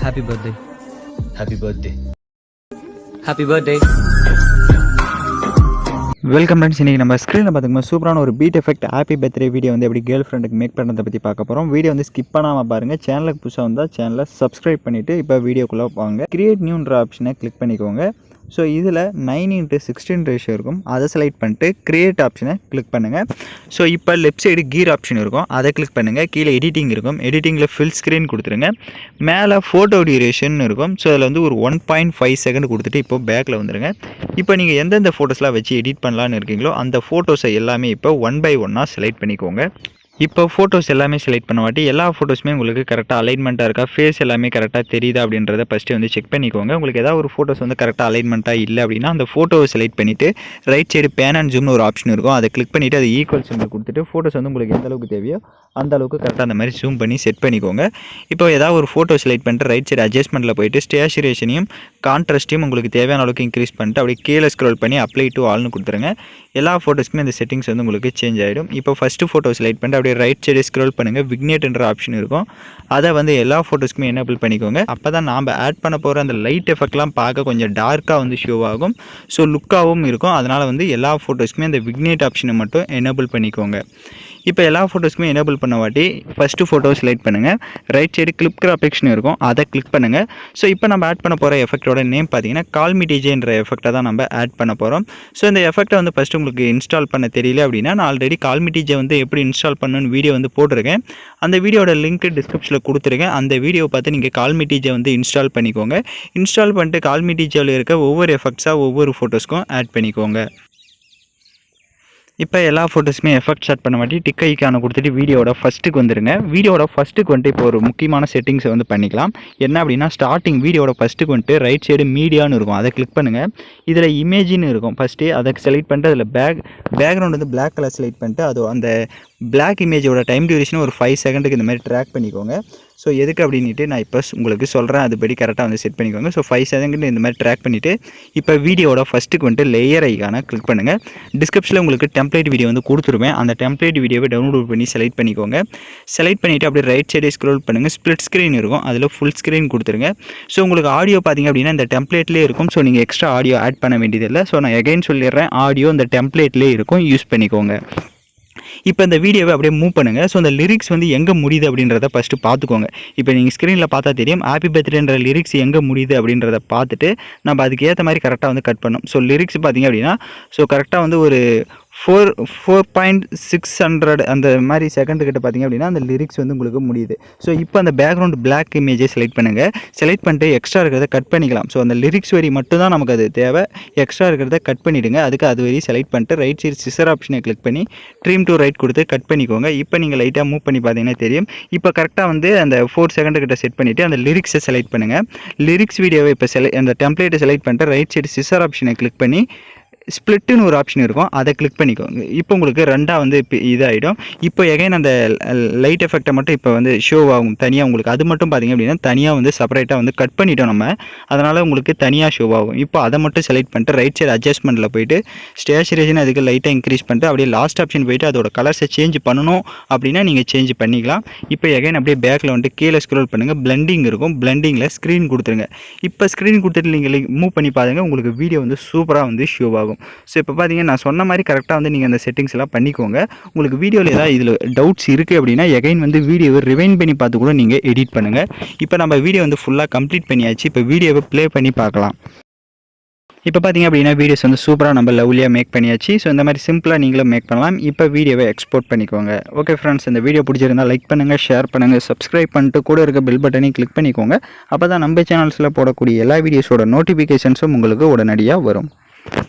Happy birthday. Happy birthday. Happy birthday. Welcome friends. இன்றைக்கி நம்ம ஸ்க்ரீனில் பார்த்துக்கோங்க சூப்பரான ஒரு beat effect happy birthday video வந்து எப்படி கேர்ள் ஃப்ரெண்டுக்கு மேக் பண்ணுறதை பற்றி பார்க்க போகிறோம். வீடியோ வந்து ஸ்கிப் பண்ணாமல் பாருங்கள். சேனலுக்கு புதுசாக வந்தால் சேனலை சப்ஸ்கிரைப் பண்ணிவிட்டு இப்போ வீடியோக்குள்ளே வாங்க. கிரியேட் நியூன்ற ஆப்ஷனை கிளிக் பண்ணிக்கோங்க. ஸோ இதில் 9:16 ரேஷியோ இருக்கும், அதை செலக்ட் பண்ணிட்டு கிரியேட் ஆப்ஷனை கிளிக் பண்ணுங்கள். ஸோ இப்போ லெஃப்ட் சைடு கீர் ஆப்ஷன் இருக்கும், அதை கிளிக் பண்ணுங்கள். கீழே எடிட்டிங் இருக்கும், எடிட்டிங்கில் ஃபில் ஸ்க்ரீன் கொடுத்துருங்க. மேலே ஃபோட்டோ டியூரேஷன் இருக்கும். ஸோ அதில் வந்து ஒரு 1.5 செகண்ட் கொடுத்துட்டு இப்போ பேக்கில் வந்துடுங்க. இப்போ நீங்கள் எந்தெந்த ஃபோட்டோஸ்லாம் வச்சு எடிட் பண்ணலான்னு இருக்கீங்களோ அந்த ஃபோட்டோஸை எல்லாமே இப்போ 1 by 1 செலக்ட் பண்ணிக்கோங்க. இப்போ ஃபோட்டோஸ் எல்லாமே செலக்ட் பண்ண வாட்டி எல்லா ஃபோட்டோஸுமே உங்களுக்கு கரெக்டாக அலைன்மெண்ட்டாக இருக்கா, ஃபேஸ் எல்லாமே கரெக்டாக தெரியுதா அப்படின்றத ஃபஸ்ட்டு வந்து செக் பண்ணிக்கோங்க. உங்களுக்கு ஏதாவது ஒரு ஃபோட்டோஸ் வந்து கரெக்டாக அலைன்மெண்ட்டாக இல்லை அப்படின்னா அந்த ஃபோட்டோவை செலக்ட் பண்ணிவிட்டு ரைட் சைடு பேன் அண்ட் ஜூம்னு ஒரு ஆப்ஷன் இருக்கும், அதை கிளிக் பண்ணிவிட்டு அது ஈக்குவல் சிம்பிள் கொடுத்துட்டு ஃபோட்டோஸ் வந்து உங்களுக்கு எந்த அளவுக்கு தேவையோ அந்த அளவுக்கு கரெக்டாக அந்த மாதிரி ஜூம் பண்ணி செட் பண்ணிக்கோங்க. இப்போ ஏதாவது ஒரு ஃபோட்டோ செலக்ட் பண்ணிட்டு ரைட் சைடு அட்ஜஸ்ட்மெண்ட்டில் போய்ட்டு ஸ்டேச்சுரேஷனையும் கான்ட்ராஸ்ட்டையும் உங்களுக்கு தேவையான அளவுக்கு இன்க்ரீஸ் பண்ணிட்டு அப்படியே கீழே ஸ்க்ரோல் பண்ணி அப்ளை டு ஆல்னு கொடுத்துருங்க. எல்லா ஃபோட்டோஸ்க்குமே இந்த செட்டிங்ஸ் வந்து உங்களுக்கு சேஞ்ச் ஆகிடும். இப்போ ஃபஸ்ட்டு ஃபோட்டோ செலக்ட் பண்ணிட்டு அப்படியே ரைட் சைடு ஸ்க்ரோல் பண்ணுங்கள், விக்னேட்ன்ற ஆப்ஷன் இருக்கும், அதை வந்து எல்லா ஃபோட்டோஸ்க்குமே எனேபிள் பண்ணிக்கோங்க. அப்போ தான் நாம் ஆட் பண்ண போகிற அந்த லைட் எஃபெக்ட்லாம் பார்க்க கொஞ்சம் டார்க்காக வந்து ஷோ ஆகும், ஸோ லுக்காகவும் இருக்கும். அதனால் வந்து எல்லா ஃபோட்டோஸ்க்குமே அந்த விக்னேட் ஆப்ஷனை மட்டும் எனேபிள் பண்ணிக்கோங்க. இப்போ எல்லா ஃபோட்டோஸ்க்குமே எனேபிள் பண்ண வாட்டி ஃபஸ்ட்டு ஃபோட்டோ செலக்ட் பண்ணுங்கள், ரைட் சைடு கிளிப் கிராபிக்ஸ்னு இருக்கும், அதை கிளிக் பண்ணுங்கள். ஸோ இப்போ நம்ம ஆட் பண்ண போகிற எஃபெக்டோட நேம் பார்த்தீங்கன்னா கால் மீ டிஜேன்ற எஃபெக்டை தான் நம்ம ஆட் பண்ண போகிறோம். ஸோ இந்த எஃபெக்டை வந்து ஃபஸ்ட்டு உங்களுக்கு இன்ஸ்டால் பண்ண தெரியல அப்படின்னா நான் ஆல்ரெடி கால் மீ டிஜே வந்து எப்படி இன்ஸ்டால் பண்ணணும்னு வீடியோ வந்து போட்டிருக்கேன். அந்த வீடியோட லிங்க் டிஸ்கிரிப்ஷனில் கொடுத்துருக்கேன். அந்த வீடியோ பார்த்து நீங்கள் கால் மீ டிஜே வந்து இன்ஸ்டால் பண்ணிக்கோங்க. இன்ஸ்டால் பண்ணிட்டு கால் மீ டிஜேவில் இருக்க ஒவ்வொரு எஃபெக்ட்ஸாக ஒவ்வொரு ஃபோட்டோஸ்க்கும் ஆட் பண்ணிக்கோங்க. இப்போ எல்லா ஃபோட்டோஸுமே எஃபெக்ட் ஸ்டார்ட் பண்ண மாட்டி டிக் ஐக்கான கொடுத்துட்டு வீடியோட ஃபஸ்ட்டுக்கு வந்துடுங்க. வீடியோட ஃபஸ்ட்டுக்கு வந்துட்டு இப்போ ஒரு முக்கியமான செட்டிங்ஸை வந்து பண்ணிக்கலாம். என்ன அப்படின்னா ஸ்டார்டிங் வீடியோட ஃபஸ்ட்டுக்கு வந்துட்டு ரைட் சைடு மீடியான்னு இருக்கும், அதை கிளிக் பண்ணுங்கள். இதில் இமேஜின்னு இருக்கும், ஃபஸ்ட்டு அதை செலக்ட் பண்ணிட்டு அதில் பேக்ரவுண்ட் வந்து பிளாக் கலர் செலக்ட் பண்ணிட்டு அது அந்த பிளாக் இமேஜோட டைம் டியூரேஷன் ஒரு 5 செகண்டுக்கு இந்த மாதிரி ட்ராக் பண்ணிக்கோங்க. ஸோ எதுக்கு அப்படின்ட்டு நான் இப்போ உங்களுக்கு சொல்கிறேன், அதுபடி கரெக்டாக வந்து செட் பண்ணிக்கோங்க. ஸோ 5 செகண்ட் இந்த மாதிரி ட்ராக் பண்ணிவிட்டு இப்போ வீடியோட ஃபஸ்ட்டுக்கு வந்துட்டு லேயர் ஐக்கான கிளிக் பண்ணுங்கள். டிஸ்கிரிப்ஷனில் உங்களுக்கு டெம்ப்ளேட் வீடியோ வந்து கொடுத்துருவேன், அந்த டெம்ப்ளேட் வீடியோவை டவுன்லோட் பண்ணி செலக்ட் பண்ணிக்கோங்க. செலக்ட் பண்ணிவிட்டு அப்படியே ரைட் சைடே ஸ்க்ரோல் பண்ணுங்கள், ஸ்ப்ளிட் ஸ்க்ரீன் இருக்கும், அதில் ஃபுல் ஸ்க்ரீன் கொடுத்துருங்க. ஸோ உங்களுக்கு ஆடியோ பார்த்திங்க அப்படின்னா இந்த டெம்ப்ளேட்லேயே இருக்கும், ஸோ நீங்கள் எக்ஸ்ட்ரா ஆடியோ ஆட் பண்ண வேண்டியதில்லை. ஸோ நான் எகைன் சொல்லிடுறேன், ஆடியோ இந்த டெம்ப்ளேட்லேயே இருக்கும், யூஸ் பண்ணிக்கோங்க. இப்போ இந்த வீடியோவை அப்படியே மூவ் பண்ணுங்கள். ஸோ அந்த லிரிக்ஸ் வந்து எங்கே முடியுது அப்படின்றத ஃபஸ்ட்டு பார்த்துக்கோங்க. இப்போ நீங்கள் ஸ்க்ரீனில் பார்த்தா தெரியும் ஹாப்பி பர்த்டேன்ற லிரிக்ஸ் எங்கே முடியுது அப்படின்றத பார்த்துட்டு நம்ம அதுக்கு ஏற்ற மாதிரி கரெக்டாக வந்து கட் பண்ணணும். ஸோ லிரிக்ஸ் பார்த்திங்க அப்படின்னா ஸோ கரெக்டாக வந்து ஒரு 4.600 அந்த மாதிரி செகண்டுக்கிட்ட பார்த்திங்க அப்படின்னா அந்த லிரிக்ஸ் வந்து உங்களுக்கு முடியுது. ஸோ இப்போ அந்த பேக்ரவுண்ட் பிளாக் இமேஜை செலக்ட் பண்ணுங்கள். செலக்ட் பண்ணிட்டு எக்ஸ்ட்ரா இருக்கிறத கட் பண்ணிக்கலாம். ஸோ அந்த லிரிக்ஸ் வரி மட்டும் தான் நமக்கு அது தேவை, எக்ஸ்ட்ரா இருக்கிறத கட் பண்ணிவிடுங்க. அதுக்கு அது வரி செலக்ட் பண்ணிட்டு ரைட் சைடு சிசர் ஆப்ஷனை கிளிக் பண்ணி ட்ரீம் டு ரைட் கொடுத்து கட் பண்ணிக்கோங்க. இப்போ நீங்கள் லைட்டாக மூவ் பண்ணி பார்த்தீங்கன்னா தெரியும். இப்போ கரெக்டாக வந்து அந்த 4 செகண்டுக்கிட்ட செட் பண்ணிவிட்டு அந்த லிரிக்ஸை செலக்ட் பண்ணுங்கள். லிரிக்ஸ் வீடியோவை இப்போ அந்த டெம்ப்ளேட்டை செலக்ட் பண்ணிட்டு ரைட் சைடு சிசர் ஆப்ஷனை கிளிக் பண்ணி ஸ்ப்ளிட்டுன்னு ஒரு ஆப்ஷன் இருக்கும், அதை கிளிக் பண்ணிக்கோங்க. இப்போ உங்களுக்கு ரெண்டாக வந்து இப்போ இதாகிடும். இப்போ எகைன் அந்த லைட் எஃபெக்டை மட்டும் இப்போ வந்து ஷோ ஆகும் தனியாக உங்களுக்கு. அது மட்டும் பார்த்திங்க அப்படின்னா தனியாக வந்து செப்பரேட்டாக வந்து கட் பண்ணிட்டோம் நம்ம, அதனால் உங்களுக்கு தனியாக ஷோ ஆகும். இப்போ அதை மட்டும் செலக்ட் பண்ணிட்டு ரைட் சைடு அட்ஜஸ்ட்மெண்ட்டில் போய்ட்டு ஸ்டேச்சுரேஷன் அதுக்கு லைட்டாக இன்க்ரீஸ் பண்ணிட்டு அப்படியே லாஸ்ட் ஆப்ஷன் போய்ட்டு அதோட கலர்ஸை சேஞ்ச் பண்ணணும் அப்படின்னா நீங்கள் சேஞ்ச் பண்ணிக்கலாம். இப்போ எகைன் அப்படியே பேக்கில் வந்துட்டு கீழே ஸ்க்ரோல் பண்ணுங்கள், பிளெண்டிங் இருக்கும், பிளெண்டிங்கில் ஸ்க்ரீன் கொடுத்துருங்க. இப்போ ஸ்க்ரீன் கொடுத்துட்டு நீங்கள் மூவ் பண்ணி பாருங்கள், உங்களுக்கு வீடியோ வந்து சூப்பராக வந்து ஷோ ஆகும். ஸோ இப்போ பார்த்தீங்கன்னா நான் சொன்ன மாதிரி கரெக்டாக வந்து நீங்கள் அந்த செட்டிங்ஸ் எல்லாம் பண்ணிக்கோங்க. உங்களுக்கு வீடியோவில் ஏதாவது இதில் டவுட்ஸ் இருக்குது அப்படின்னா எகைன் வந்து வீடியோவை ரிவைண்ட் பண்ணி பார்த்து கூட நீங்கள் எடிட் பண்ணுங்கள். இப்போ நம்ம வீடியோ வந்து ஃபுல்லாக கம்ப்ளீட் பண்ணியாச்சு. இப்போ வீடியோவை ப்ளே பண்ணி பார்க்கலாம். இப்போ பார்த்தீங்க அப்படின்னா வீடியோஸ் வந்து சூப்பராக நம்ம லவ்லியாக மேக் பண்ணியாச்சு. ஸோ இந்த மாதிரி சிம்பிளாக நீங்களும் மேக் பண்ணலாம். இப்போ வீடியோவை எக்ஸ்போர்ட் பண்ணிக்கோங்க. ஓகே ஃப்ரெண்ட்ஸ், இந்த வீடியோ பிடிச்சிருந்தால் லைக் பண்ணுங்கள், ஷேர் பண்ணுங்கள், சப்ஸ்கிரைப் பண்ணிட்டு கூட இருக்க பெல் பட்டனையும் கிளிக் பண்ணிக்கோங்க. அப்போ தான் நம்ம சேனல்ஸில் போடக்கூடிய எல்லா வீடியோஸோட நோட்டிஃபிகேஷன்ஸும் உங்களுக்கு உடனடியாக வரும்.